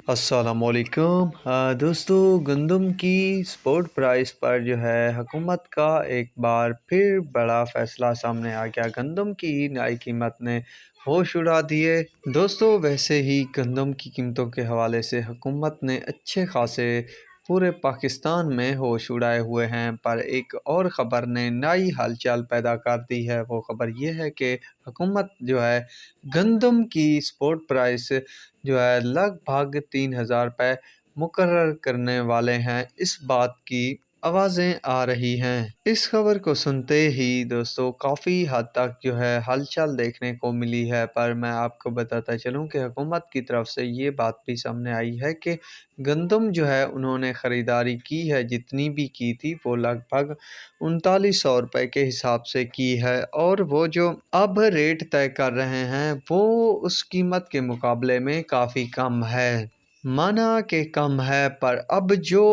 السلام علیکم دوستو، گندم کی سپورٹ پرائس پر جو ہے حکومت کا ایک بار پھر بڑا فیصلہ سامنے آ گیا۔ گندم کی نئی قیمت نے ہوش اڑا دیے۔ دوستو، ویسے ہی گندم کی قیمتوں کے حوالے سے حکومت نے اچھے خاصے پورے پاکستان میں ہوش اڑائے ہوئے ہیں، پر ایک اور خبر نے نئی ہلچل پیدا کر دی ہے۔ وہ خبر یہ ہے کہ حکومت جو ہے گندم کی سپورٹ پرائس جو ہے لگ بھگ 3,000 روپے مقرر کرنے والے ہیں۔ اس بات کی آوازیں آ رہی ہیں۔ اس خبر کو سنتے ہی دوستو کافی حد تک جو ہے ہلچل دیکھنے کو ملی ہے، پر میں آپ کو بتاتا چلوں کہ حکومت کی طرف سے یہ بات بھی سامنے آئی ہے کہ گندم جو ہے انہوں نے خریداری کی ہے، جتنی بھی کی تھی وہ لگ بھگ 3900 روپے کے حساب سے کی ہے، اور وہ جو اب ریٹ طے کر رہے ہیں وہ اس قیمت کے مقابلے میں کافی کم ہے۔ مانا کہ کم ہے، پر اب جو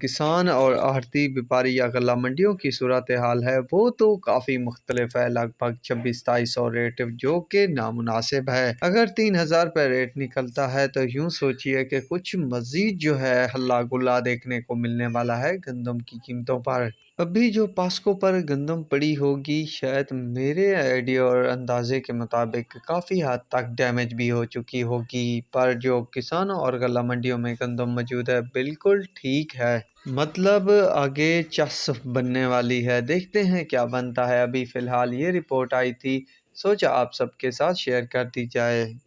کسان اور آڑھتی بیپاری یا غلہ منڈیوں کی صورتحال ہے وہ تو کافی مختلف ہے۔ لگ بھگ 2600-2700 ریٹ جو کہ نامناسب ہے۔ اگر 3,000 روپے ریٹ نکلتا ہے تو یوں سوچئے کہ کچھ مزید جو ہے ہلا گلا دیکھنے کو ملنے والا ہے گندم کی قیمتوں پر۔ ابھی جو پاسکو پر گندم پڑی ہوگی شاید میرے آئیڈیا اور اندازے کے مطابق کافی حد تک ڈیمیج بھی ہو چکی ہوگی، پر جو کسانوں اور غلہ منڈیوں میں گندم موجود ہے بالکل ٹھیک ہے۔ مطلب آگے چس بننے والی ہے، دیکھتے ہیں کیا بنتا ہے۔ ابھی فی الحال یہ رپورٹ آئی تھی، سوچا آپ سب کے ساتھ شیئر کر دی جائے۔